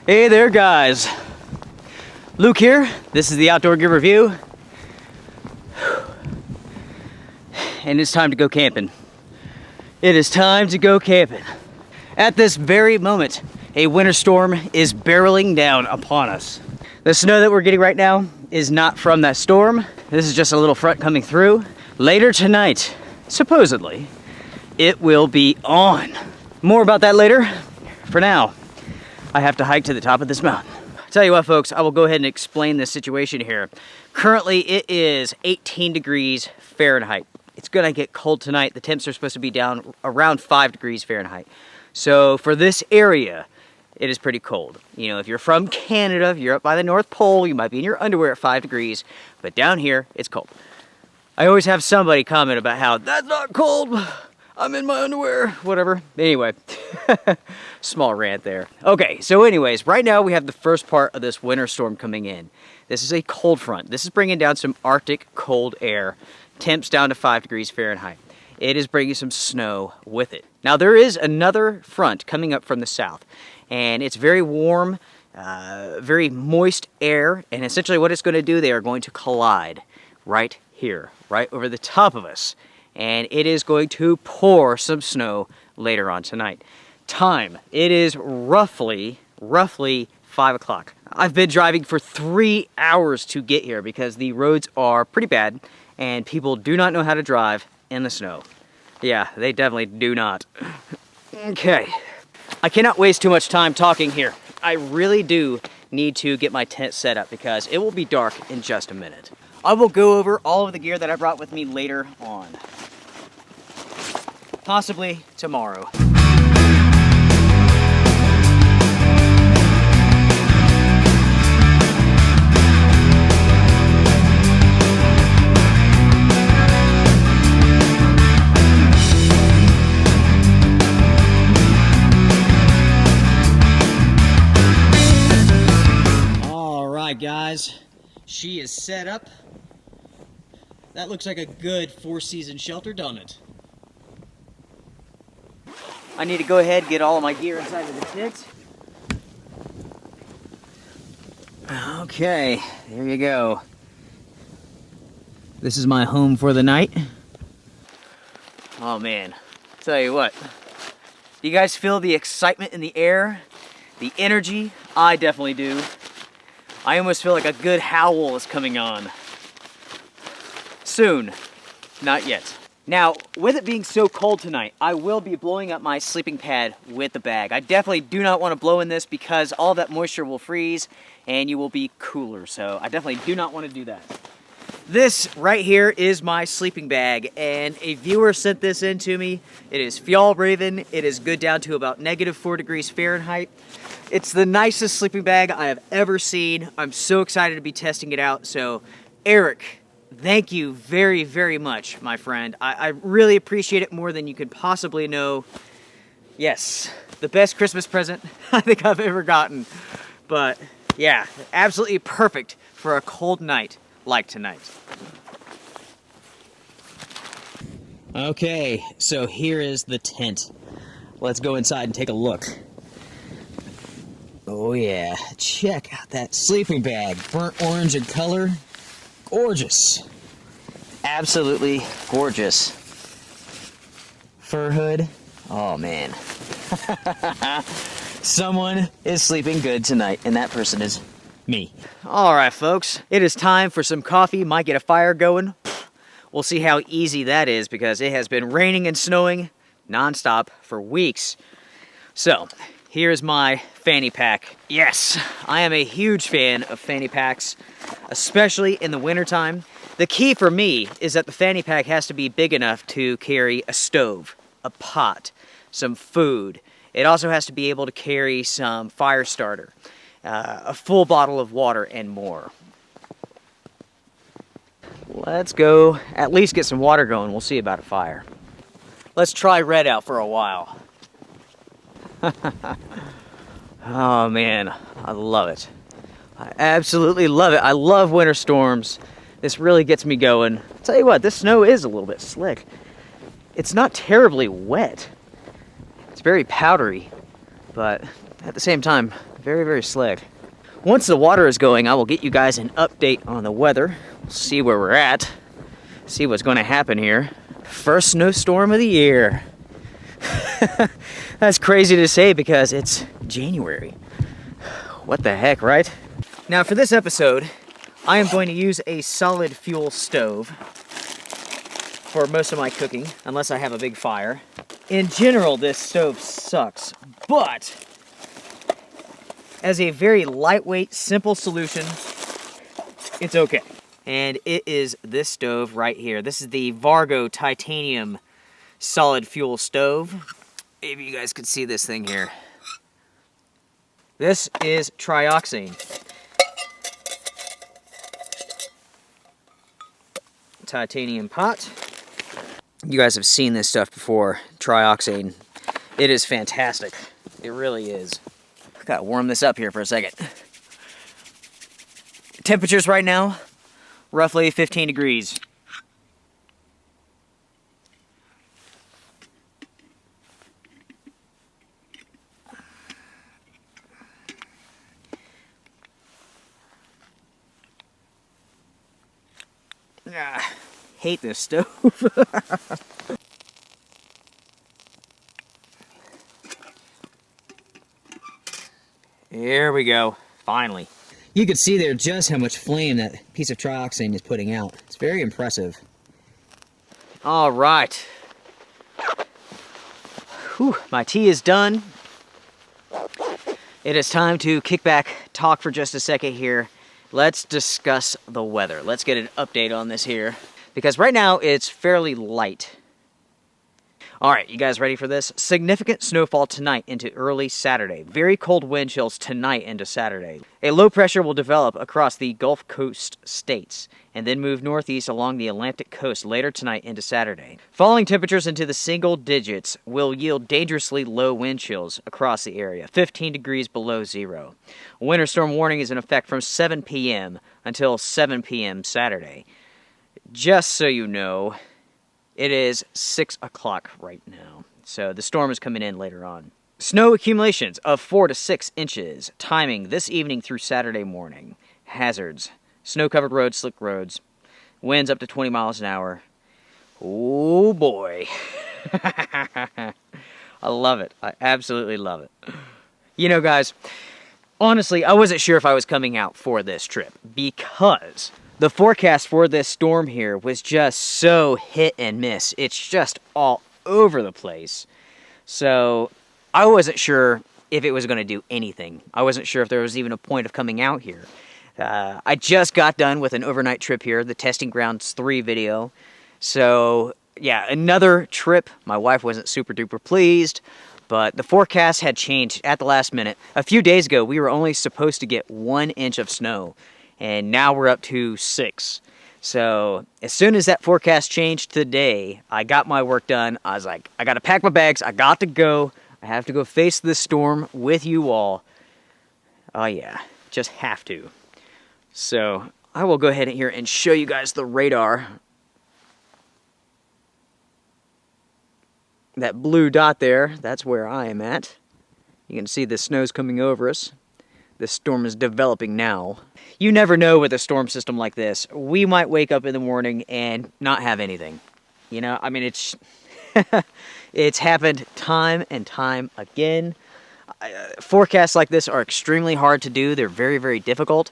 Hey there guys, Luke here. This is the Outdoor Gear Review, and it's time to go camping. It is time to go camping. At this very moment, a winter storm is barreling down upon us. The snow that we're getting right now is not from that storm. This is just a little front coming through. Later tonight, supposedly, it will be on. More about that later. For now, I have to hike to the top of this mountain. Tell you what, folks, I will go ahead and explain this situation here. Currently, it is 18 degrees Fahrenheit. It's gonna get cold tonight. The temps are supposed to be down around 5 degrees Fahrenheit. So for this area, it is pretty cold. You know, if you're from Canada, if you're up by the North Pole, you might be in your underwear at 5 degrees, but down here, it's cold. I always have somebody comment about how, that's not cold, I'm in my underwear, whatever. Anyway, small rant there. Okay, so anyways, right now we have the first part of this winter storm coming in. This is a cold front. This is bringing down some Arctic cold air. Temps down to 5 degrees Fahrenheit. It is bringing some snow with it. Now there is another front coming up from the south, and it's very warm, very moist air, and essentially what it's going to do, they are going to collide right here, right over the top of us, and it is going to pour some snow later on tonight. Time, it is roughly 5 o'clock. I've been driving for 3 hours to get here because the roads are pretty bad and people do not know how to drive in the snow. Yeah, they definitely do not. Okay, I cannot waste too much time talking here. I really do need to get my tent set up because it will be dark in just a minute. I will go over all of the gear that I brought with me later on. Possibly tomorrow. Guys, she is set up. That looks like a good 4-season shelter, doesn't it? I need to go ahead and get all of my gear inside of the tent. Okay, there you go. This is my home for the night. Oh man, tell you what. Do you guys feel the excitement in the air? The energy? I definitely do. I almost feel like a good howl is coming on. Soon. Not yet. Now, with it being so cold tonight, I will be blowing up my sleeping pad with the bag. I definitely do not want to blow in this because all that moisture will freeze and you will be cooler. So I definitely do not want to do that. This right here is my sleeping bag, and a viewer sent this in to me. It is Fjallraven. It is good down to about -4 degrees Fahrenheit. It's the nicest sleeping bag I have ever seen. I'm so excited to be testing it out. So, Eric, thank you very, very much, my friend. I really appreciate it more than you could possibly know. Yes, the best Christmas present I think I've ever gotten. But, yeah, absolutely perfect for a cold night like tonight. Okay, so here is the tent. Let's go inside and take a look. Oh yeah, check out that sleeping bag. Burnt orange in color. Gorgeous. Absolutely gorgeous. Fur hood. Oh man. Someone is sleeping good tonight, and that person is me. Alright folks, it is time for some coffee. Might get a fire going. We'll see how easy that is because it has been raining and snowing non-stop for weeks. So, here's my fanny pack. Yes, I am a huge fan of fanny packs, especially in the wintertime. The key for me is that the fanny pack has to be big enough to carry a stove, a pot, some food. It also has to be able to carry some fire starter, a full bottle of water, and more. Let's go at least get some water going. We'll see about a fire. Let's try red out for a while. Oh man, I love it. I absolutely love it. I love winter storms. This really gets me going. I'll tell you what, this snow is a little bit slick. It's not terribly wet. It's very powdery, but at the same time, very, very slick. Once the water is going, I will get you guys an update on the weather. We'll see where we're at. See what's going to happen here. First snowstorm of the year. That's crazy to say because it's January. What the heck, right? Now for this episode, I am going to use a solid fuel stove for most of my cooking, unless I have a big fire. In general, this stove sucks, but as a very lightweight, simple solution, it's okay. And it is this stove right here. This is the Vargo titanium solid fuel stove. Maybe you guys could see this thing here. This is trioxane. Titanium pot. You guys have seen this stuff before, trioxane. It is fantastic. It really is. Gotta warm this up here for a second. Temperatures right now, roughly 15 degrees. Hate this stove. Here we go, finally. You can see there just how much flame that piece of trioxane is putting out. It's very impressive. All right. Whew, my tea is done. It is time to kick back, talk for just a second here. Let's discuss the weather. Let's get an update on this here. Because right now, it's fairly light. Alright, you guys ready for this? Significant snowfall tonight into early Saturday. Very cold wind chills tonight into Saturday. A low pressure will develop across the Gulf Coast states, and then move northeast along the Atlantic coast later tonight into Saturday. Falling temperatures into the single digits will yield dangerously low wind chills across the area, 15 degrees below zero. A winter storm warning is in effect from 7 p.m. until 7 p.m. Saturday. Just so you know, it is 6 o'clock right now, so the storm is coming in later on. Snow accumulations of 4 to 6 inches, timing this evening through Saturday morning. Hazards: snow-covered roads, slick roads, winds up to 20 miles an hour. Oh boy. I love it. I absolutely love it. You know, guys, honestly, I wasn't sure if I was coming out for this trip because the forecast for this storm here was just so hit and miss. It's just all over the place. So I wasn't sure if it was going to do anything. I wasn't sure if there was even a point of coming out here. I just got done with an overnight trip here, the Testing Grounds 3 video. So yeah, another trip. My wife wasn't super duper pleased, but the forecast had changed at the last minute. A few days ago, we were only supposed to get 1 inch of snow, and now we're up to 6. So as soon as that forecast changed today, I got my work done. I was like, I got to pack my bags. I got to go. I have to go face this storm with you all. Oh yeah, just have to. So I will go ahead here and show you guys the radar. That blue dot there, that's where I am at. You can see the snow's coming over us. This storm is developing now. You never know with a storm system like this. We might wake up in the morning and not have anything. You know, I mean, it's it's happened time and time again. Forecasts like this are extremely hard to do. They're very, very difficult.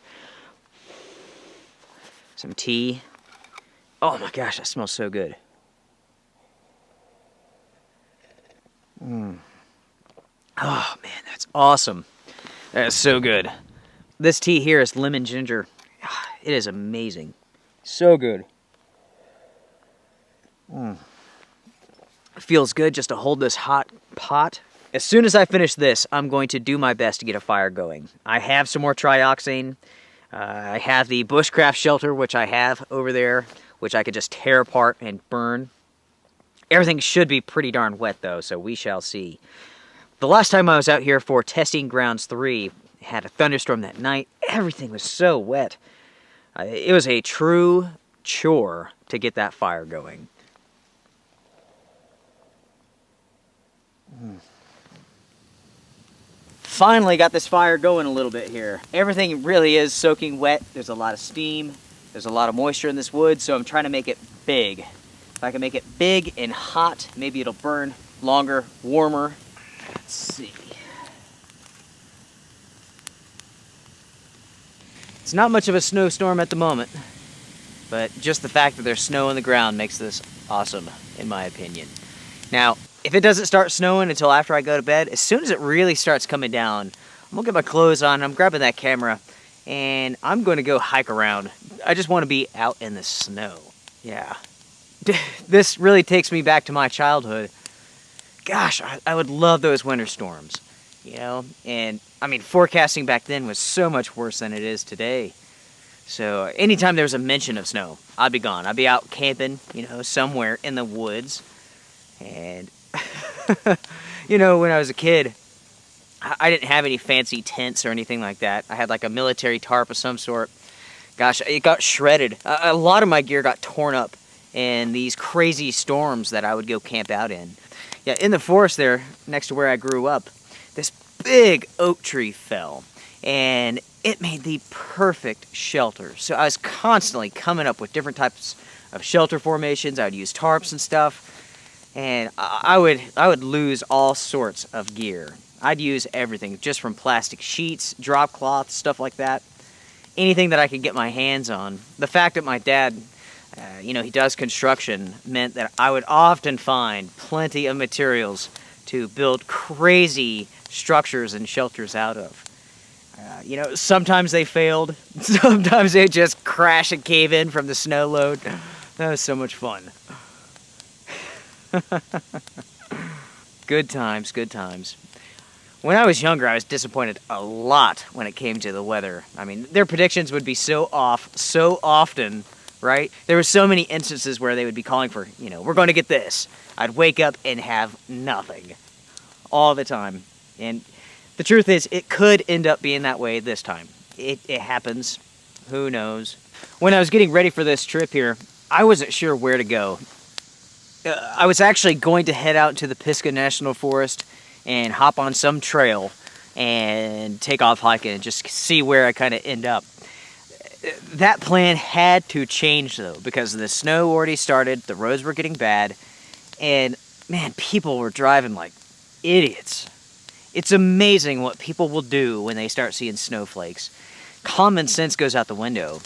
Some tea. Oh my gosh, that smells so good. Oh man, that's awesome. That's so good. This tea here is lemon ginger. It is amazing. So good. It feels good just to hold this hot pot. As soon as I finish this, I'm going to do my best to get a fire going. I have some more trioxane. I have the bushcraft shelter, which I have over there, which I could just tear apart and burn. Everything should be pretty darn wet, though, so we shall see. The last time I was out here for Testing Grounds 3, had a thunderstorm that night. Everything was so wet. It was a true chore to get that fire going. Finally got this fire going a little bit here. Everything really is soaking wet. There's a lot of steam. There's a lot of moisture in this wood, so I'm trying to make it big. If I can make it big and hot, maybe it'll burn longer, warmer. Let's see. It's not much of a snowstorm at the moment, but just the fact that there's snow on the ground makes this awesome, in my opinion. Now, if it doesn't start snowing until after I go to bed, as soon as it really starts coming down, I'm gonna get my clothes on, I'm grabbing that camera, and I'm gonna go hike around. I just wanna be out in the snow. Yeah. This really takes me back to my childhood. Gosh, I would love those winter storms, you know? And I mean, forecasting back then was so much worse than it is today. So anytime there was a mention of snow, I'd be gone. I'd be out camping, you know, somewhere in the woods. And, you know, when I was a kid, I didn't have any fancy tents or anything like that. I had like a military tarp of some sort. Gosh, it got shredded. A lot of my gear got torn up in these crazy storms that I would go camp out in. Yeah, in the forest there, next to where I grew up, this big oak tree fell, and it made the perfect shelter. So I was constantly coming up with different types of shelter formations. I would use tarps and stuff, and I would lose all sorts of gear. I'd use everything, just from plastic sheets, drop cloths, stuff like that. Anything that I could get my hands on. The fact that my dad, you know, he does construction, meant that I would often find plenty of materials to build crazy structures and shelters out of. You know, sometimes they failed. Sometimes they just crash and cave in from the snow load. That was so much fun. Good times, good times. When I was younger, I was disappointed a lot when it came to the weather. I mean, their predictions would be so off so often, right? There were so many instances where they would be calling for, you know, we're going to get this. I'd wake up and have nothing all the time. And the truth is, it could end up being that way this time. It happens. Who knows? When I was getting ready for this trip here, I wasn't sure where to go. I was actually going to head out to the Pisgah National Forest and hop on some trail and take off hiking and just see where I kind of end up. That plan had to change though, because the snow already started, the roads were getting bad, and man, people were driving like idiots. It's amazing what people will do when they start seeing snowflakes. Common sense goes out the window.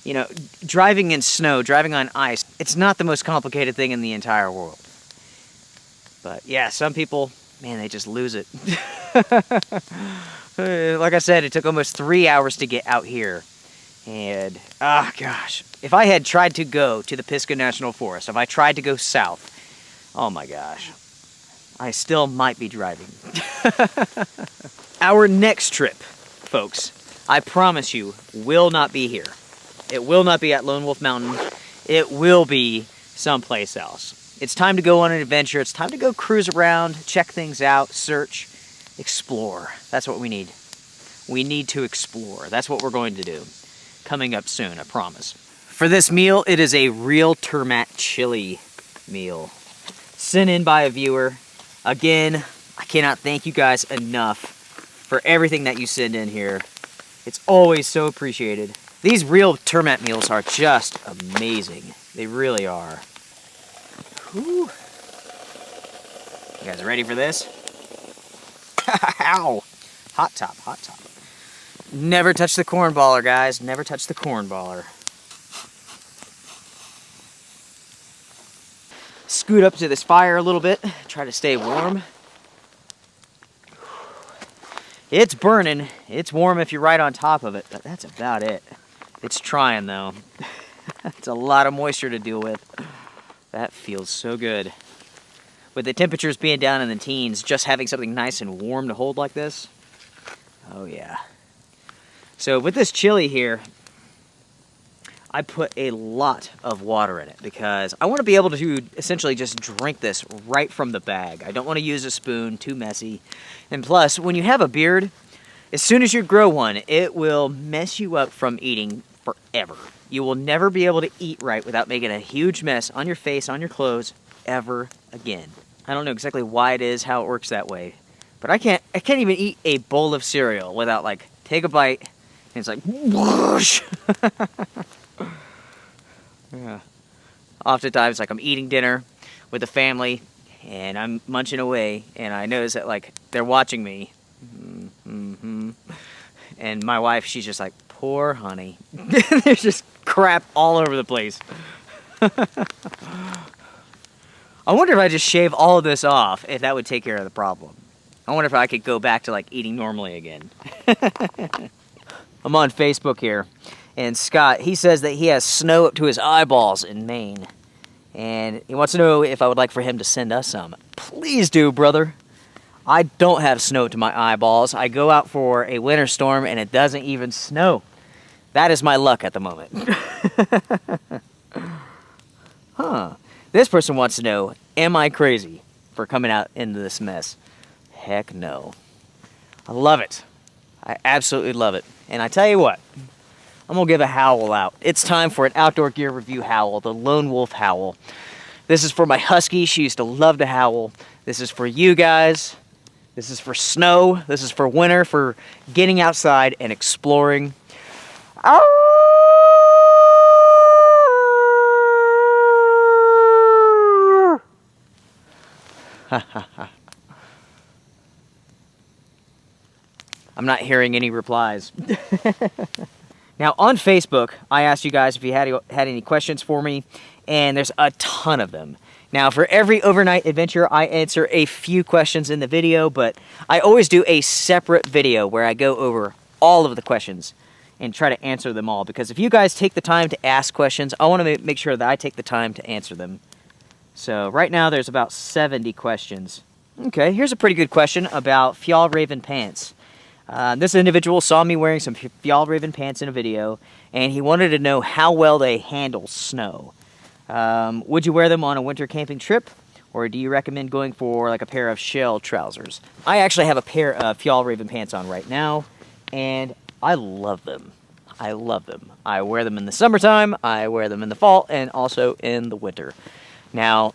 You know, driving in snow, driving on ice, it's not the most complicated thing in the entire world. But yeah, some people, man, they just lose it. Like I said, it took almost 3 hours to get out here. And, oh gosh, if I had tried to go to the Pisgah National Forest, if I tried to go south, oh my gosh, I still might be driving. Our next trip, folks, I promise you, will not be here. It will not be at Lone Wolf Mountain. It will be someplace else. It's time to go on an adventure. It's time to go cruise around, check things out, search, explore. That's what we need. We need to explore. That's what we're going to do. Coming up soon, I promise. For this meal, it is a real Termat chili meal. Sent in by a viewer. Again, I cannot thank you guys enough for everything that you send in here. It's always so appreciated. These real Termat meals are just amazing. They really are. Whew. You guys ready for this? Ow! Hot top, hot top. Never touch the corn baller, guys. Never touch the corn baller. Scoot up to this fire a little bit. Try to stay warm. It's burning. It's warm if you're right on top of it, but that's about it. It's trying, though. It's a lot of moisture to deal with. That feels so good. With the temperatures being down in the teens, just having something nice and warm to hold like this, oh yeah. So with this chili here, I put a lot of water in it because I want to be able to essentially just drink this right from the bag. I don't want to use a spoon, too messy. And plus, when you have a beard, as soon as you grow one, it will mess you up from eating forever. You will never be able to eat right without making a huge mess on your face, on your clothes, ever again. I don't know exactly why it is, how it works that way, But I can't even eat a bowl of cereal without, like, take a bite, and it's like, whoosh. Yeah. Oftentimes, like, I'm eating dinner with the family, and I'm munching away, and I notice that, like, they're watching me. Mm-hmm. And my wife, she's just like, poor honey. There's just crap all over the place. I wonder if I just shave all of this off, if that would take care of the problem. I wonder if I could go back to, like, eating normally again. I'm on Facebook here, and Scott, he says that he has snow up to his eyeballs in Maine. And he wants to know if I would like for him to send us some. Please do, brother. I don't have snow to my eyeballs. I go out for a winter storm, and it doesn't even snow. That is my luck at the moment. Huh. This person wants to know, am I crazy for coming out into this mess? Heck no. I love it. I absolutely love it. And I tell you what, I'm going to give a howl out. It's time for an outdoor gear review howl, the lone wolf howl. This is for my husky. She used to love to howl. This is for you guys. This is for snow. This is for winter, for getting outside and exploring. I'm not hearing any replies. Now, on Facebook, I asked you guys if you had any questions for me, and there's a ton of them. Now, for every overnight adventure, I answer a few questions in the video, but I always do a separate video where I go over all of the questions and try to answer them all, because if you guys take the time to ask questions, I want to make sure that I take the time to answer them. So, right now, there's about 70 questions. Okay, here's a pretty good question about Fjallraven pants. This individual saw me wearing some Fjallraven pants in a video, and he wanted to know how well they handle snow. Would you wear them on a winter camping trip, or do you recommend going for like a pair of shell trousers? I actually have a pair of Fjallraven pants on right now, and I love them. I love them. I wear them in the summertime, I wear them in the fall, and also in the winter. Now,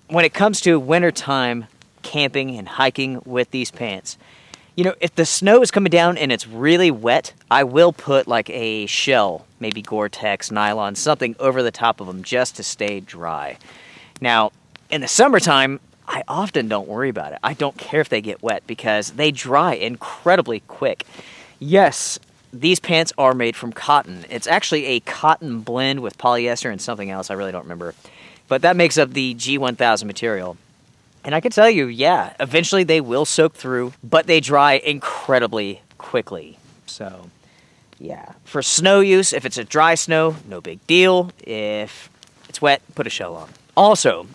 when it comes to wintertime camping and hiking with these pants, you know, if the snow is coming down and it's really wet, I will put like a shell, maybe Gore-Tex, nylon, something over the top of them just to stay dry. Now, in the summertime, I often don't worry about it. I don't care if they get wet because they dry incredibly quick. Yes, these pants are made from cotton. It's actually a cotton blend with polyester and something else. I really don't remember. But that makes up the G1000 material. And I can tell you, yeah, eventually they will soak through, but they dry incredibly quickly. So, yeah. For snow use, if it's a dry snow, no big deal. If it's wet, put a shell on. Also,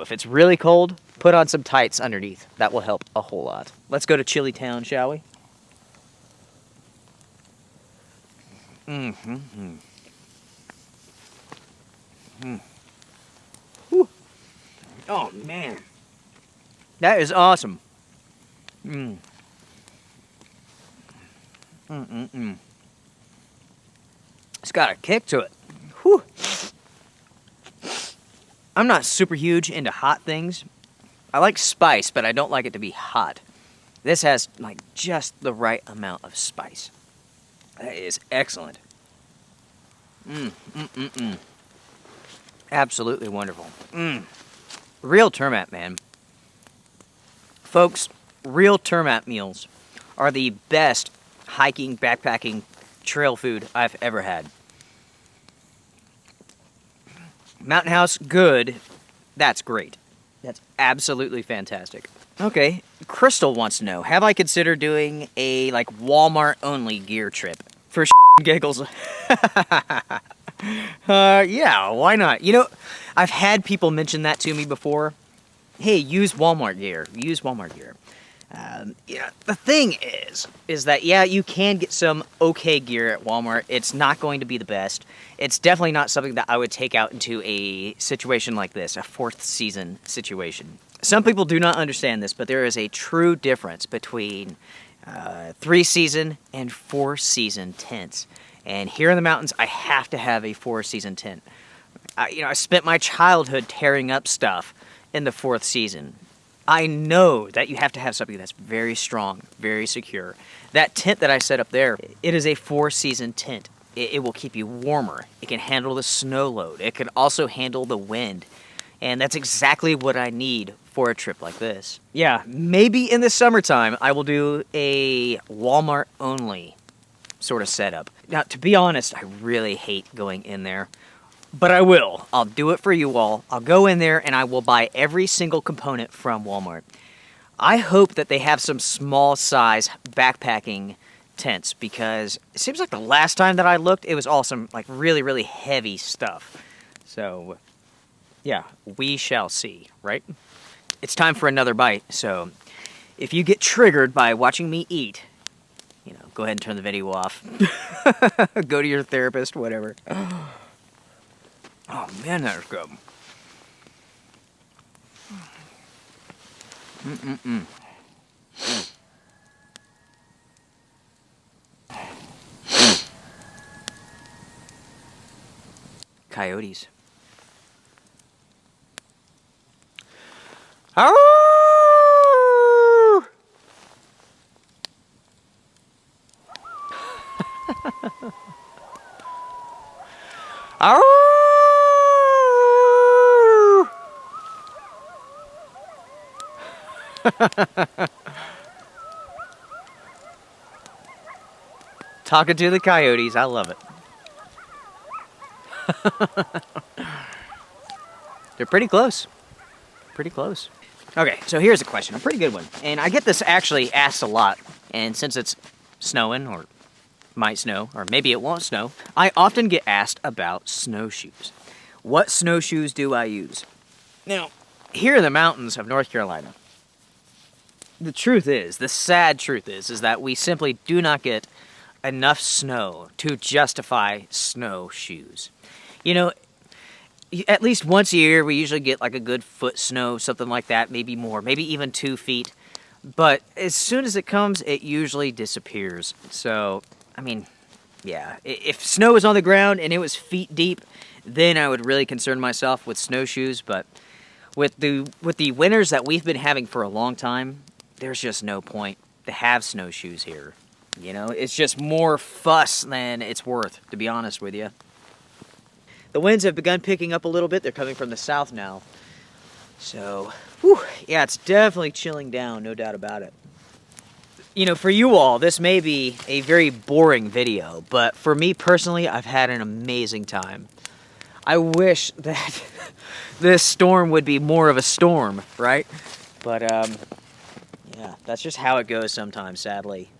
if it's really cold, put on some tights underneath. That will help a whole lot. Let's go to Chili Town, shall we? Mm-hmm. Oh, man. That is awesome. It's got a kick to it. Whew. I'm not super huge into hot things. I like spice, but I don't like it to be hot. This has, like, just the right amount of spice. That is excellent. Absolutely wonderful. Real Termat, man. Folks, real Termat meals are the best hiking, backpacking, trail food I've ever had. Mountain House, good. That's great. That's absolutely fantastic. Okay, Crystal wants to know, have I considered doing a, like, Walmart-only gear trip? For giggles. Yeah, why not? You know, I've had people mention that to me before. Hey, use Walmart gear. Use Walmart gear. Yeah, the thing is that, yeah, you can get some okay gear at Walmart. It's not going to be the best. It's definitely not something that I would take out into a situation like this, a fourth season situation. Some people do not understand this, but there is a true difference between 3-season and 4-season tents. And here in the mountains, I have to have a 4-season tent. I spent my childhood tearing up stuff in the 4th season. I know that you have to have something that's very strong, very secure. That tent that I set up there, it is a 4-season tent. It will keep you warmer. It can handle the snow load. It can also handle the wind. And that's exactly what I need for a trip like this. Yeah, maybe in the summertime I will do a Walmart only sort of setup. Now, to be honest, I really hate going in there. But I will. I'll do it for you all. I'll go in there and I will buy every single component from Walmart. I hope that they have some small size backpacking tents, because it seems like the last time that I looked, it was all some like really, really heavy stuff. So, yeah, we shall see, right? It's time for another bite, so if you get triggered by watching me eat, you know, go ahead and turn the video off. Go to your therapist, whatever. Oh man, that was good. Coyotes. Arr! Arr! Talking to the coyotes, I love it. They're pretty close. Pretty close. Okay, so here's a question, a pretty good one. And I get this actually asked a lot. And since it's snowing, or might snow, or maybe it won't snow, I often get asked about snowshoes. What snowshoes do I use? Now, here in the mountains of North Carolina, the truth is, the sad truth is that we simply do not get enough snow to justify snowshoes. You know, at least once a year, we usually get like a good foot snow, something like that, maybe more, maybe even 2 feet. But as soon as it comes, it usually disappears. So, I mean, yeah, if snow was on the ground and it was feet deep, then I would really concern myself with snowshoes. But with the winters that we've been having for a long time, there's just no point to have snowshoes here. You know, it's just more fuss than it's worth, to be honest with you. The winds have begun picking up a little bit. They're coming from the south now. So, whew, yeah, it's definitely chilling down, no doubt about it. You know, for you all, this may be a very boring video, but for me personally, I've had an amazing time. I wish that this storm would be more of a storm, right? But, yeah, that's just how it goes sometimes, sadly.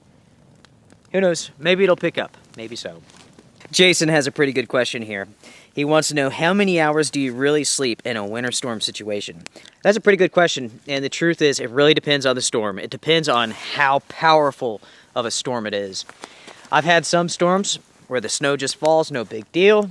Who knows? Maybe it'll pick up. Maybe so. Jason has a pretty good question here. He wants to know, how many hours do you really sleep in a winter storm situation? That's a pretty good question, and the truth is, it really depends on the storm. It depends on how powerful of a storm it is. I've had some storms where the snow just falls, no big deal.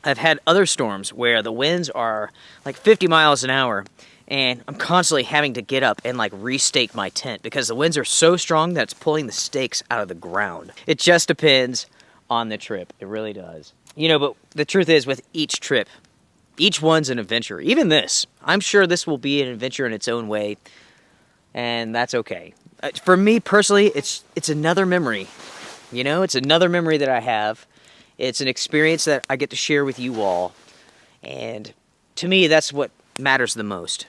I've had other storms where the winds are like 50 miles an hour, and I'm constantly having to get up and like restake my tent because the winds are so strong that it's pulling the stakes out of the ground. It just depends on the trip. It really does. You know, but the truth is, with each trip, each one's an adventure. Even this, I'm sure this will be an adventure in its own way, and that's okay. For me personally, it's another memory. You know, it's another memory that I have. It's an experience that I get to share with you all, and to me, that's what matters the most.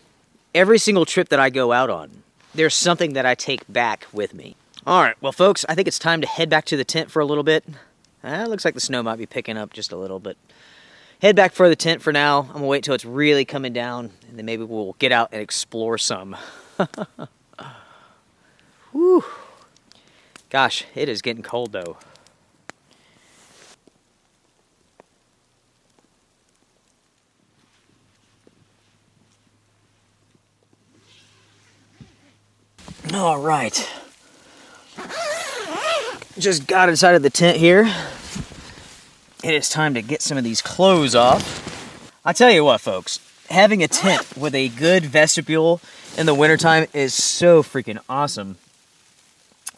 Every single trip that I go out on, there's something that I take back with me. All right, well, folks, I think it's time to head back to the tent for a little bit. Looks like the snow might be picking up just a little, but head back for the tent for now. I'm going to wait till it's really coming down, and then maybe we'll get out and explore some. Whew. Gosh, it is getting cold, though. All right. Just got inside of the tent here. It is time to get some of these clothes off. I tell you what, folks, having a tent with a good vestibule in the wintertime is so freaking awesome.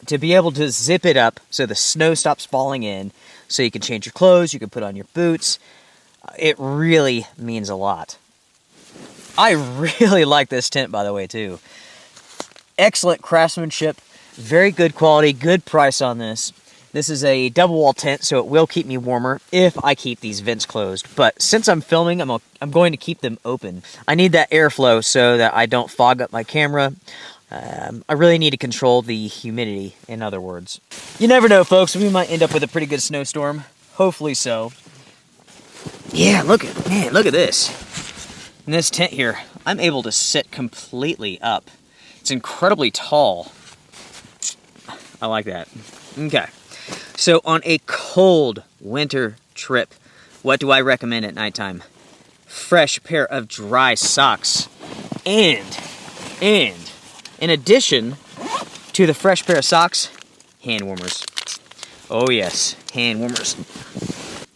To be able to zip it up so the snow stops falling in, so you can change your clothes, you can put on your boots, it really means a lot. I really like this tent, by the way, too. Excellent craftsmanship, very good quality, good price on this. This is a double wall tent, so it will keep me warmer if I keep these vents closed. But since I'm filming, I'm going to keep them open. I need that airflow so that I don't fog up my camera. I really need to control the humidity, in other words. You never know, folks. We might end up with a pretty good snowstorm. Hopefully so. Yeah, look at this. In this tent here, I'm able to sit completely up. It's incredibly tall. I like that. Okay. So on a cold winter trip, what do I recommend at nighttime? Fresh pair of dry socks. And in addition to the fresh pair of socks, hand warmers. Oh yes, hand warmers.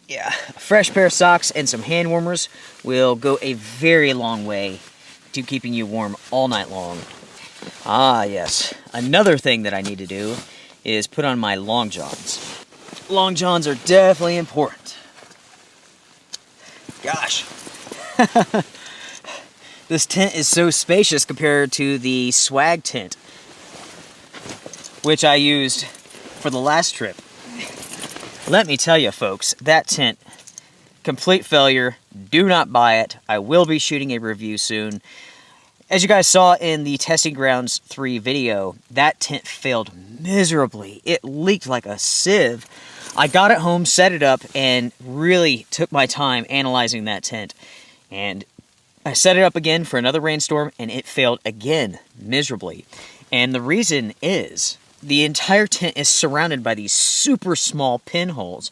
Yeah, a fresh pair of socks and some hand warmers will go a very long way to keeping you warm all night long. Ah yes, another thing that I need to do is put on my long johns. Long johns are definitely important. Gosh. This tent is so spacious compared to the swag tent, which I used for the last trip. Let me tell you, folks, that tent, complete failure. Do not buy it. I will be shooting a review soon. As you guys saw in the Testing Grounds 3 video, that tent failed miserably. It leaked like a sieve. I got it home, set it up, and really took my time analyzing that tent. And I set it up again for another rainstorm, and it failed again, miserably. And the reason is, the entire tent is surrounded by these super small pinholes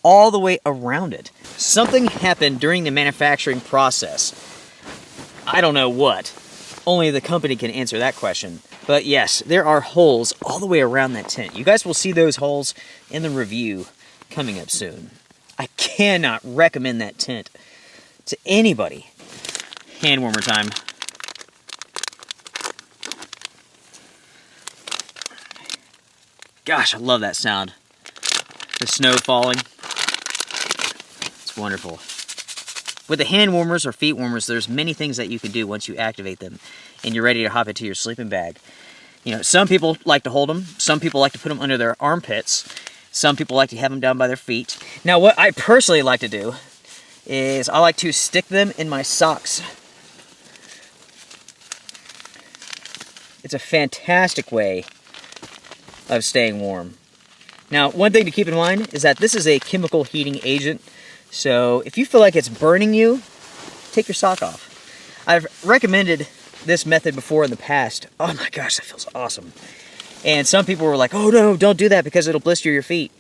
all the way around it. Something happened during the manufacturing process. I don't know what. Only the company can answer that question. But yes, there are holes all the way around that tent. You guys will see those holes in the review coming up soon. I cannot recommend that tent to anybody. Hand warmer time. Gosh, I love that sound. The snow falling. It's wonderful. With the hand warmers or feet warmers, there's many things that you can do once you activate them and you're ready to hop into your sleeping bag. You know, some people like to hold them. Some people like to put them under their armpits. Some people like to have them down by their feet. Now, what I personally like to do is I like to stick them in my socks. It's a fantastic way of staying warm. Now, one thing to keep in mind is that this is a chemical heating agent. So if you feel like it's burning you, take your sock off. I've recommended this method before in the past. Oh my gosh, that feels awesome. And some people were like, oh no, don't do that because it'll blister your feet.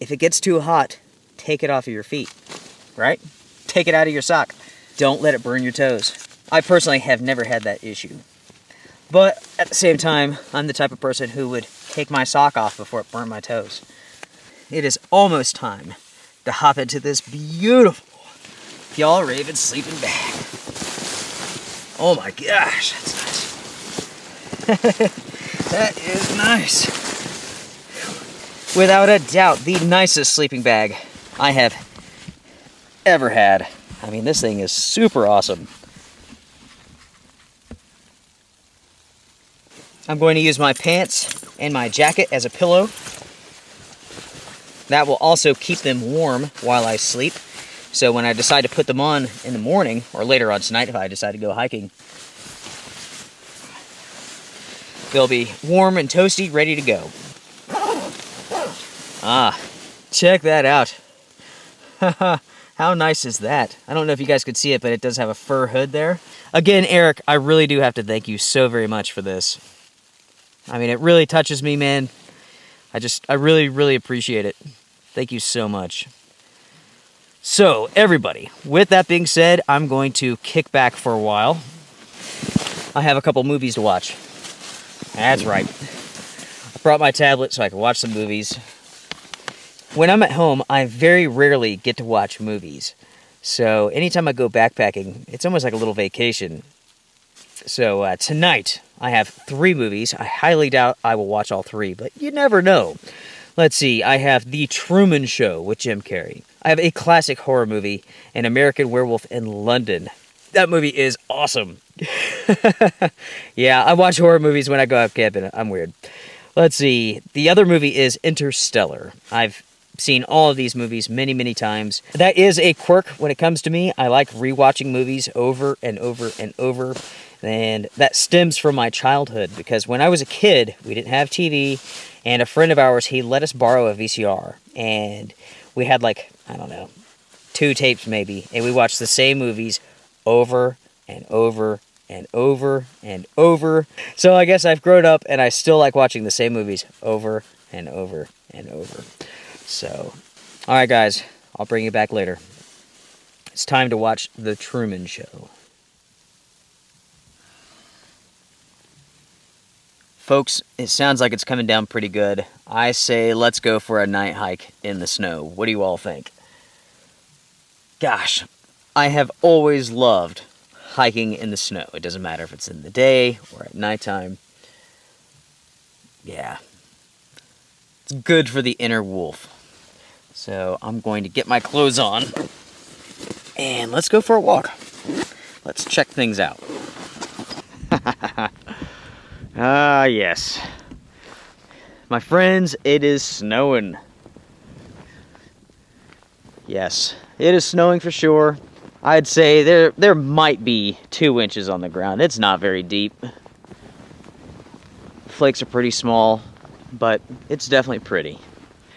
If it gets too hot, take it off of your feet, right? Take it out of your sock. Don't let it burn your toes. I personally have never had that issue. But at the same time, I'm the type of person who would take my sock off before it burnt my toes. It is almost time to hop into this beautiful Fjall Raven sleeping bag. Oh my gosh, that's nice. That is nice. Without a doubt, the nicest sleeping bag I have ever had. I mean, this thing is super awesome. I'm going to use my pants and my jacket as a pillow. That will also keep them warm while I sleep. So when I decide to put them on in the morning, or later on tonight if I decide to go hiking, they'll be warm and toasty, ready to go. Ah, check that out. How nice is that? I don't know if you guys could see it, but it does have a fur hood there. Again, Eric, I really do have to thank you so very much for this. I mean, it really touches me, man. I really, really appreciate it. Thank you so much. So, everybody, with that being said, I'm going to kick back for a while. I have a couple movies to watch. That's right. I brought my tablet so I can watch some movies. When I'm at home, I very rarely get to watch movies. So, anytime I go backpacking, it's almost like a little vacation. So, tonight, I have 3 movies. I highly doubt I will watch all 3, but you never know. Let's see, I have The Truman Show with Jim Carrey. I have a classic horror movie, An American Werewolf in London That movie is awesome. Yeah, I watch horror movies when I go out camping. I'm weird. Let's see. The other movie is Interstellar. I've seen all of these movies many, many times. That is a quirk when it comes to me. I like rewatching movies over and over and over. And that stems from my childhood because when I was a kid, we didn't have TV. And a friend of ours, he let us borrow a VCR. And we had like, I don't know, 2 tapes maybe. And we watched the same movies over and over and over and over. So I guess I've grown up and I still like watching the same movies over and over and over. So, alright guys, I'll bring you back later. It's time to watch The Truman Show. Folks, it sounds like it's coming down pretty good. I say let's go for a night hike in the snow. What do you all think? Gosh, I have always loved hiking in the snow. It doesn't matter if it's in the day or at nighttime. Yeah. It's good for the inner wolf. So I'm going to get my clothes on and let's go for a walk. Let's check things out. Ah, yes. My friends, it is snowing. Yes, it is snowing for sure. I'd say there might be 2 inches on the ground. It's not very deep. Flakes are pretty small, but it's definitely pretty.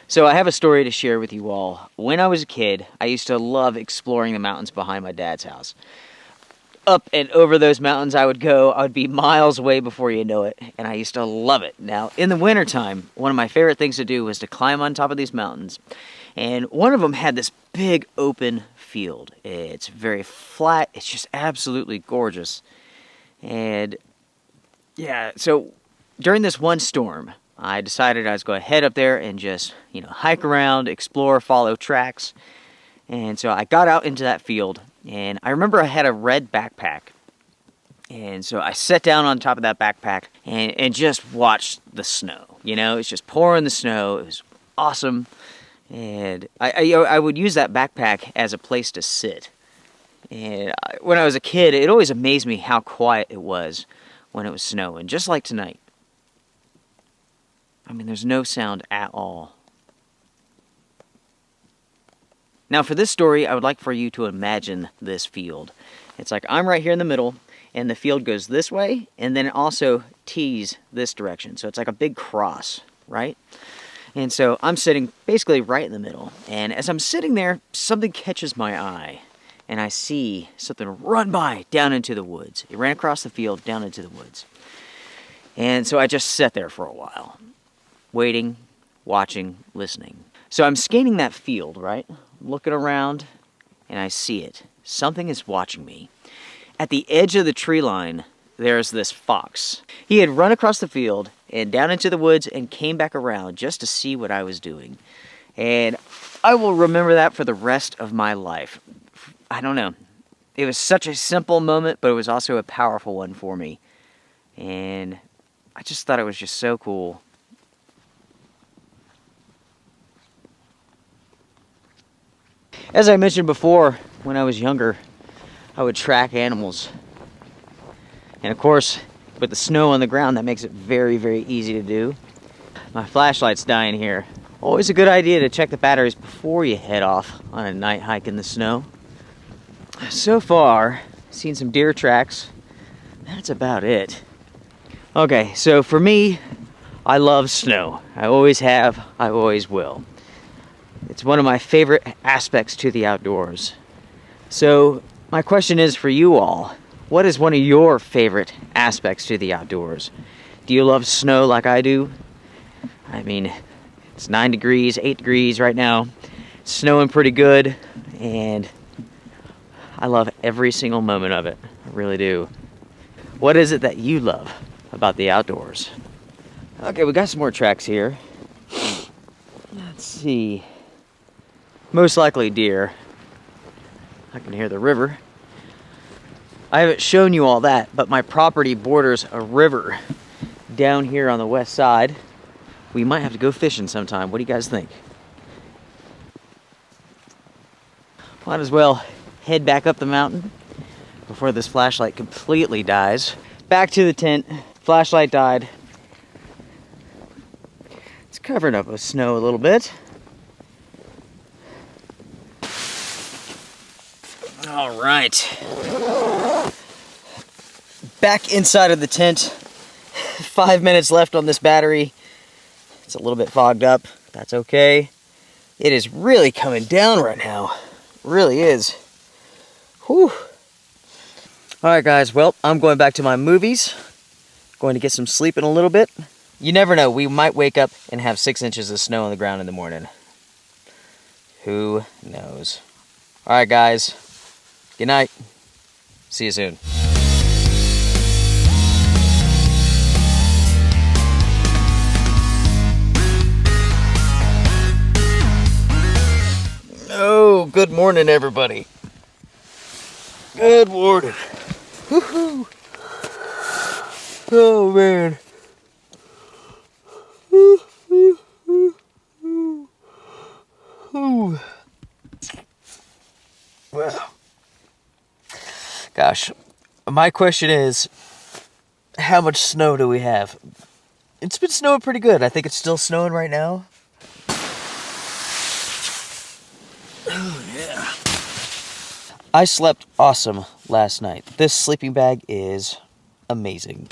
So I have a story to share with you all. When I was a kid, I used to love exploring the mountains behind my dad's house. Up and over those mountains I would go. I would be miles away before you know it, and I used to love it. Now, in the wintertime, one of my favorite things to do was to climb on top of these mountains, and one of them had this big open field. It's very flat. It's just absolutely gorgeous. And yeah, so during this one storm, I decided I was going to head up there and just, hike around, explore, follow tracks. And so I got out into that field, and I remember I had a red backpack. And so I sat down on top of that backpack and just watched the snow. It's just pouring the snow. It was awesome. And I would use that backpack as a place to sit. And when I was a kid, it always amazed me how quiet it was when it was snowing, just like tonight. I mean, there's no sound at all. Now, for this story, I would like for you to imagine this field. It's like I'm right here in the middle, and the field goes this way, and then it also tees this direction. So it's like a big cross, right? And so I'm sitting basically right in the middle. And as I'm sitting there, something catches my eye. And I see something run by down into the woods. It ran across the field down into the woods. And so I just sat there for a while, waiting, watching, listening. So I'm scanning that field, right? Looking around, and I see it. Something is watching me. At the edge of the tree line, there's this fox. He had run across the field and down into the woods and came back around just to see what I was doing. And I will remember that for the rest of my life. I don't know. It was such a simple moment, but it was also a powerful one for me. And I just thought it was just so cool. As I mentioned before, when I was younger, I would track animals. And of course, with the snow on the ground, that makes it very, very easy to do. My flashlight's dying here. Always a good idea to check the batteries before you head off on a night hike in the snow. So far, seen some deer tracks. That's about it. Okay, so for me, I love snow. I always have, I always will. It's one of my favorite aspects to the outdoors. So my question is for you all, what is one of your favorite aspects to the outdoors? Do you love snow like I do? I mean, it's 9 degrees, 8 degrees right now. It's snowing pretty good, and I love every single moment of it. I really do. What is it that you love about the outdoors? Okay, we got some more tracks here. Let's see. Most likely deer. I can hear the river. I haven't shown you all that, but my property borders a river down here on the west side. We might have to go fishing sometime. What do you guys think? Might as well head back up the mountain, before this flashlight completely dies. Back to the tent. Flashlight died. It's covered up with snow a little bit. All right. Back inside of the tent. 5 minutes left on this battery. It's a little bit fogged up. That's okay. It is really coming down right now. It really is. Whew. Alright guys, well, I'm going back to my movies. Going to get some sleep in a little bit. You never know, we might wake up and have 6 inches of snow on the ground in the morning. Who knows? Alright guys, good night. See you soon. Oh, good morning, everybody. Good morning. Woohoo! Oh, man. Wow. Gosh, my question is, how much snow do we have? It's been snowing pretty good. I think it's still snowing right now. Oh, yeah. I slept awesome last night. This sleeping bag is amazing.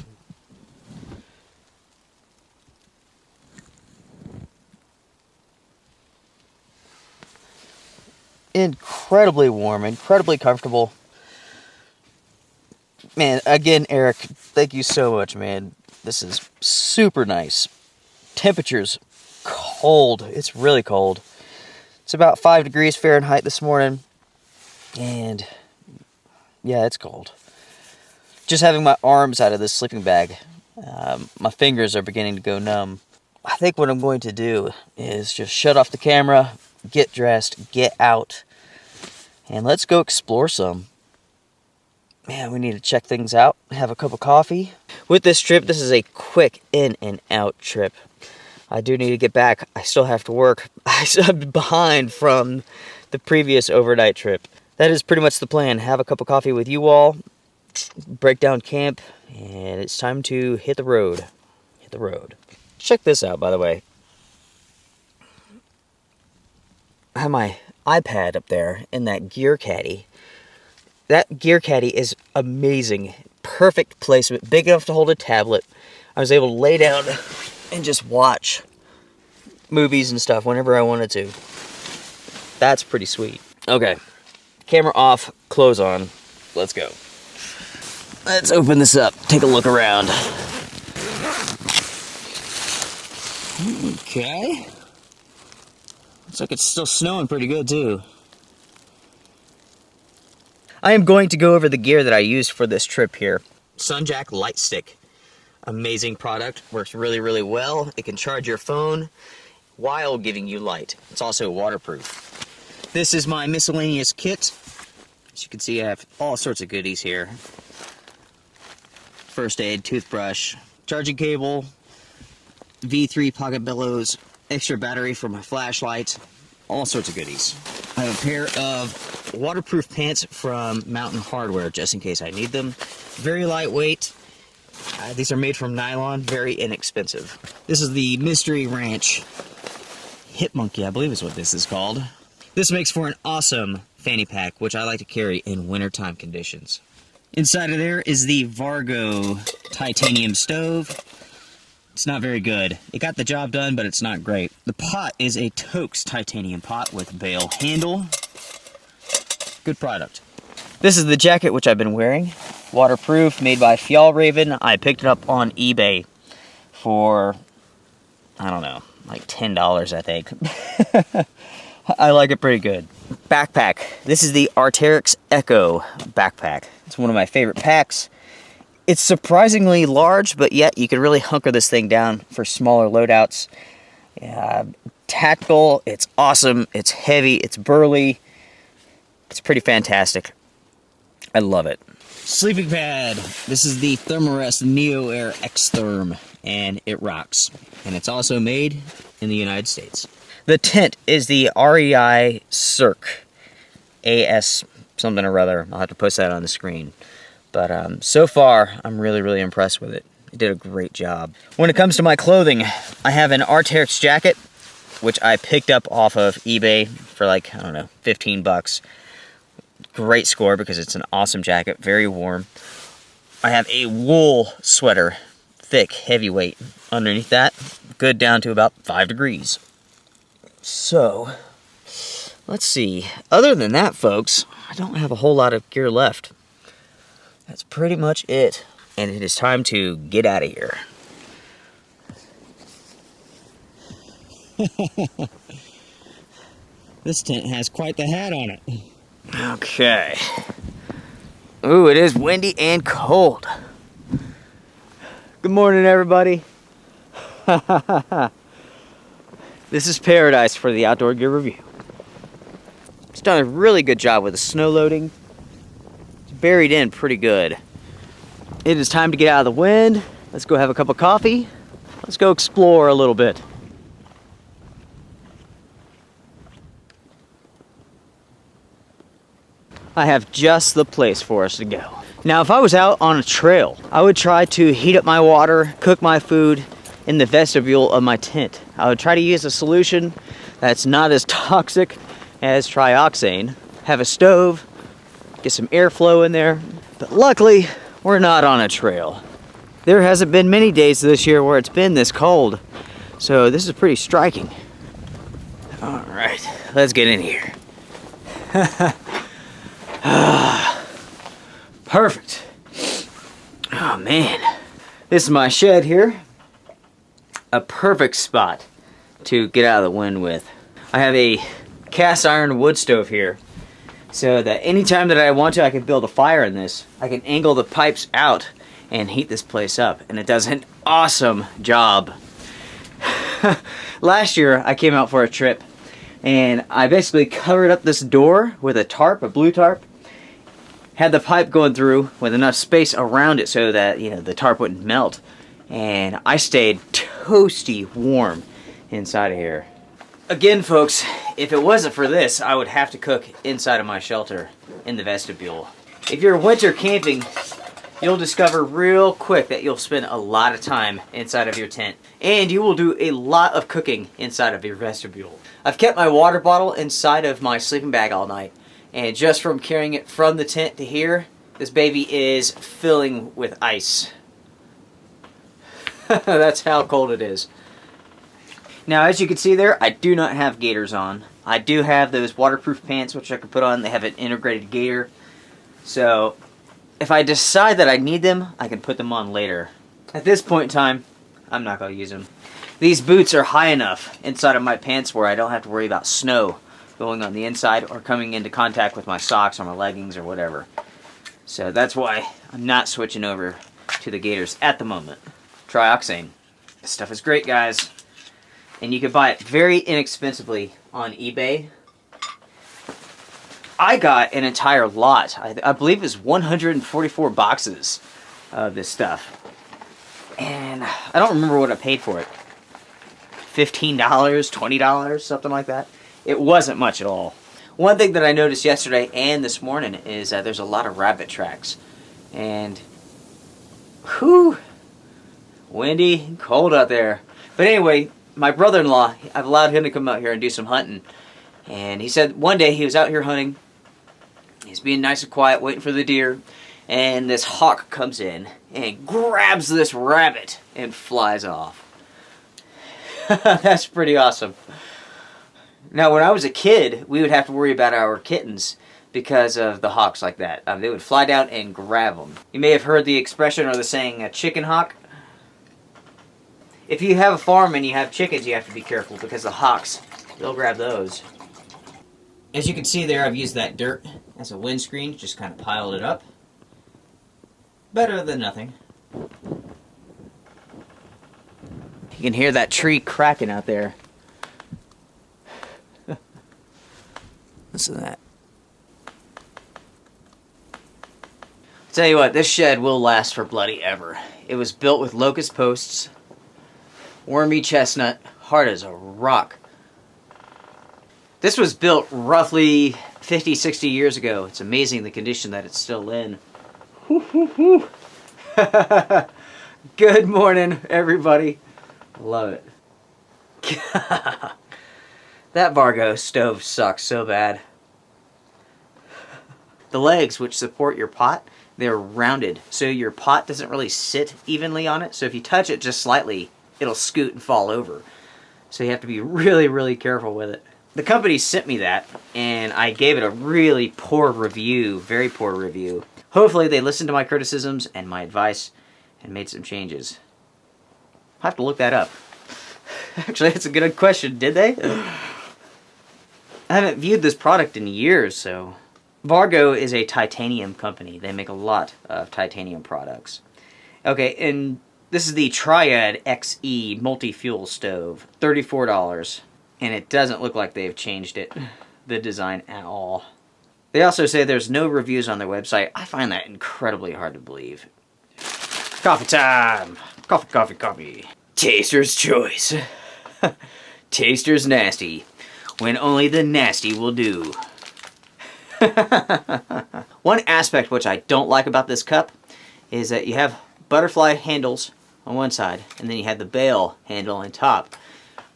Incredibly warm, incredibly comfortable. Man, again, Eric, thank you so much, man. This is super nice. Temperature's cold. It's really cold. It's about 5 degrees Fahrenheit this morning. And yeah, it's cold. Just having my arms out of this sleeping bag, my fingers are beginning to go numb. I think what I'm going to do is just shut off the camera, get dressed, get out, and let's go explore some. Man, we need to check things out, have a cup of coffee. With this trip, this is a quick in and out trip. I do need to get back. I still have to work. I'm behind from the previous overnight trip. That is pretty much the plan. Have a cup of coffee with you all, break down camp, and it's time to hit the road. Hit the road. Check this out, by the way. I have my iPad up there in that gear caddy. That gear caddy is amazing. Perfect placement, big enough to hold a tablet. I was able to lay down and just watch movies and stuff whenever I wanted to. That's pretty sweet. Okay, camera off, clothes on. Let's go. Let's open this up, take a look around. Okay. Looks like it's still snowing pretty good too. I am going to go over the gear that I used for this trip here. Sunjack Light Stick. Amazing product, works really, really well. It can charge your phone while giving you light. It's also waterproof. This is my miscellaneous kit. As you can see, I have all sorts of goodies here. First aid, toothbrush, charging cable, V3 pocket bellows, extra battery for my flashlight, all sorts of goodies. I have a pair of waterproof pants from Mountain Hardware, just in case I need them. Very lightweight. These are made from nylon, very inexpensive. This is the Mystery Ranch Hip Monkey, I believe is what this is called. This makes for an awesome fanny pack, which I like to carry in wintertime conditions. Inside of there is the Vargo titanium stove. It's not very good. It got the job done, but it's not great. The pot is a Toaks titanium pot with bail handle. Good product. This is the jacket which I've been wearing. Waterproof, made by Fjallraven. I picked it up on eBay for, I don't know, like $10, I think. I like it pretty good. Backpack. This is the Arc'teryx Echo backpack. It's one of my favorite packs. It's surprisingly large, but yet you can really hunker this thing down for smaller loadouts. Tactical, it's awesome, it's heavy, it's burly. It's pretty fantastic. I love it. Sleeping pad. This is the Thermarest Neo Air X Therm, and it rocks. And it's also made in the United States. The tent is the REI Cirque AS something or other. I'll have to post that on the screen. But so far, I'm really, really impressed with it. It did a great job. When it comes to my clothing, I have an Arc'teryx jacket, which I picked up off of eBay for like, I don't know, 15 bucks. Great score because it's an awesome jacket, very warm. I have a wool sweater, thick, heavyweight, underneath that, good down to about 5 degrees. So, let's see. Other than that, folks, I don't have a whole lot of gear left. That's pretty much it. And it is time to get out of here. This tent has quite the hat on it. Okay. Ooh, it is windy and cold. Good morning, everybody. This is paradise for the Outdoor Gear Review. It's done a really good job with the snow loading. It's buried in pretty good. It is time to get out of the wind. Let's go have a cup of coffee. Let's go explore a little bit. I have just the place for us to go. Now, if I was out on a trail, I would try to heat up my water, cook my food in the vestibule of my tent. I would try to use a solution that's not as toxic as trioxane. Have a stove, get some airflow in there. But luckily, we're not on a trail. There hasn't been many days this year where it's been this cold. So this is pretty striking. All right, let's get in here. Perfect. Oh man, this is my shed here. A perfect spot to get out of the wind with. I have a cast iron wood stove here, so that anytime that I want to, I can build a fire in this. I can angle the pipes out and heat this place up, and it does an awesome job. Last year, I came out for a trip, and I basically covered up this door with a tarp, a blue tarp. Had the pipe going through with enough space around it so that, you know, the tarp wouldn't melt. And I stayed toasty warm inside of here. Again, folks, if it wasn't for this, I would have to cook inside of my shelter in the vestibule. If you're winter camping, you'll discover real quick that you'll spend a lot of time inside of your tent. And you will do a lot of cooking inside of your vestibule. I've kept my water bottle inside of my sleeping bag all night. And just from carrying it from the tent to here, this baby is filling with ice. That's how cold it is. Now, as you can see there, I do not have gaiters on. I do have those waterproof pants, which I can put on. They have an integrated gaiter. So, if I decide that I need them, I can put them on later. At this point in time, I'm not going to use them. These boots are high enough inside of my pants where I don't have to worry about snow going on the inside or coming into contact with my socks or my leggings or whatever. So that's why I'm not switching over to the gaiters at the moment. Trioxane. This stuff is great, guys. And you can buy it very inexpensively on eBay. I got an entire lot. I believe it was 144 boxes of this stuff. And I don't remember what I paid for it. $15, $20, something like that. It wasn't much at all. One thing that I noticed yesterday and this morning is that there's a lot of rabbit tracks. And, whew, windy and cold out there. But anyway, my brother-in-law, I've allowed him to come out here and do some hunting. And he said one day he was out here hunting. He's being nice and quiet, waiting for the deer. And this hawk comes in and grabs this rabbit and flies off. That's pretty awesome. Now, when I was a kid, we would have to worry about our kittens because of the hawks like that. They would fly down and grab them. You may have heard the expression or the saying, a chicken hawk. If you have a farm and you have chickens, you have to be careful because the hawks, they'll grab those. As you can see there, I've used that dirt as a windscreen, just kind of piled it up. Better than nothing. You can hear that tree cracking out there. Listen to that. I'll tell you what, this shed will last for bloody ever. It was built with locust posts, wormy chestnut, hard as a rock. This was built roughly 50, 60 years ago. It's amazing the condition that it's still in. Good morning, everybody. Love it. That Vargo stove sucks so bad. The legs, which support your pot, they're rounded, so your pot doesn't really sit evenly on it. So if you touch it just slightly, it'll scoot and fall over. So you have to be really, really careful with it. The company sent me that, and I gave it a really poor review, very poor review. Hopefully they listened to my criticisms and my advice and made some changes. I'll have to look that up. Actually, that's a good question. Did they? I haven't viewed this product in years, so... Vargo is a titanium company. They make a lot of titanium products. Okay, and this is the Triad XE multi-fuel stove. $34. And it doesn't look like they've changed it, the design, at all. They also say there's no reviews on their website. I find that incredibly hard to believe. Coffee time! Coffee, coffee, coffee. Taster's choice. Taster's nasty, when only the nasty will do. One aspect which I don't like about this cup is that you have butterfly handles on one side, and then you have the bail handle on top.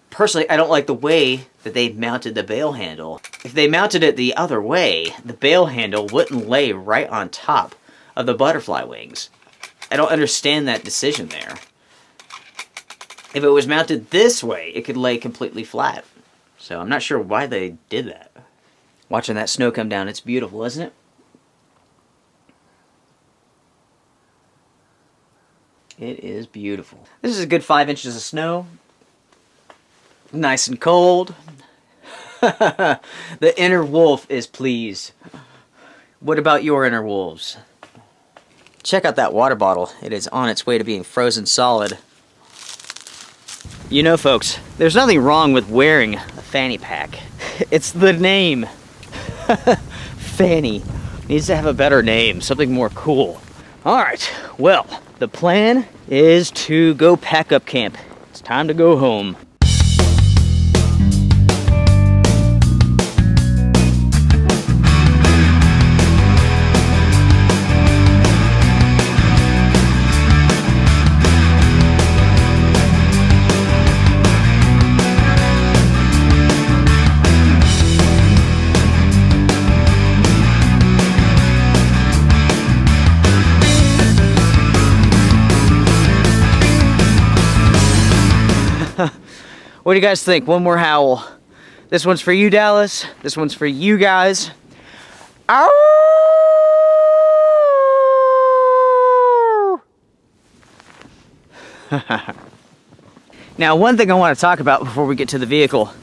Personally, I don't like the way that they mounted the bail handle. If they mounted it the other way, the bail handle wouldn't lay right on top of the butterfly wings. I don't understand that decision there. If it was mounted this way, it could lay completely flat. So I'm not sure why they did that. Watching that snow come down, it's beautiful, isn't it? It is beautiful. This is a good 5 inches of snow. Nice and cold. The inner wolf is pleased. What about your inner wolves? Check out that water bottle. It is on its way to being frozen solid. You know, folks, there's nothing wrong with wearing a fanny pack. It's the name. Fanny needs to have a better name, something more cool. Alright, well, the plan is to go pack up camp. It's time to go home. What do you guys think? One more howl. This one's for you, Dallas. This one's for you guys. Ow! Now, one thing I want to talk about before we get to the vehicle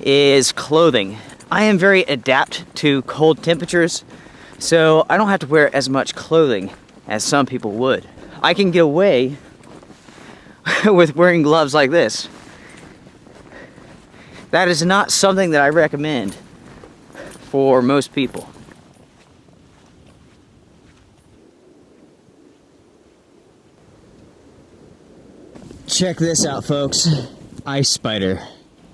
is clothing. I am very adept to cold temperatures, so I don't have to wear as much clothing as some people would. I can get away with wearing gloves like this. That is not something that I recommend for most people. Check this out, folks. Ice spider.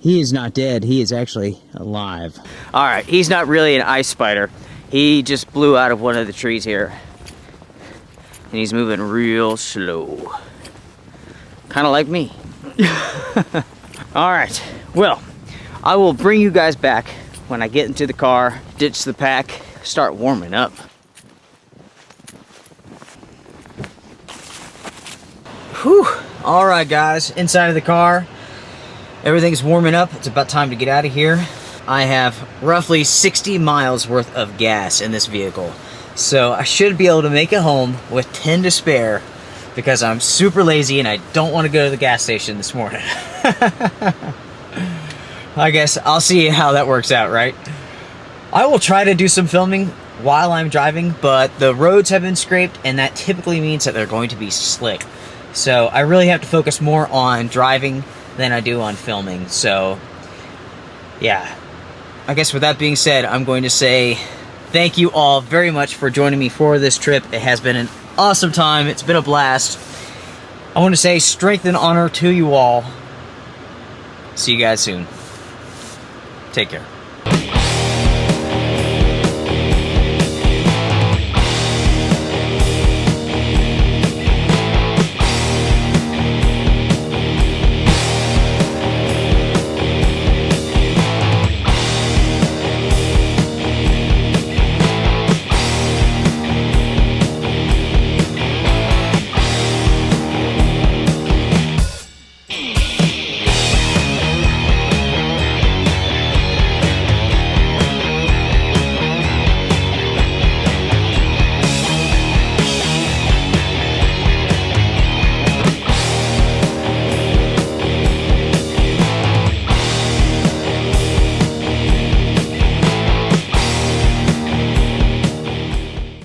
He is not dead. He is actually alive. All right, he's not really an ice spider. He just blew out of one of the trees here. And he's moving real slow. Kind of like me. All right, well, I will bring you guys back when I get into the car, ditch the pack, start warming up. Whew. All right, guys, inside of the car, everything's warming up. It's about time to get out of here. I have roughly 60 miles worth of gas in this vehicle, so I should be able to make it home with 10 to spare because I'm super lazy and I don't want to go to the gas station this morning. I guess I'll see how that works out, right? I will try to do some filming while I'm driving, but the roads have been scraped, and that typically means that they're going to be slick. So I really have to focus more on driving than I do on filming. So, yeah. I guess with that being said, I'm going to say thank you all very much for joining me for this trip. It has been an awesome time. It's been a blast. I want to say strength and honor to you all. See you guys soon. Take care.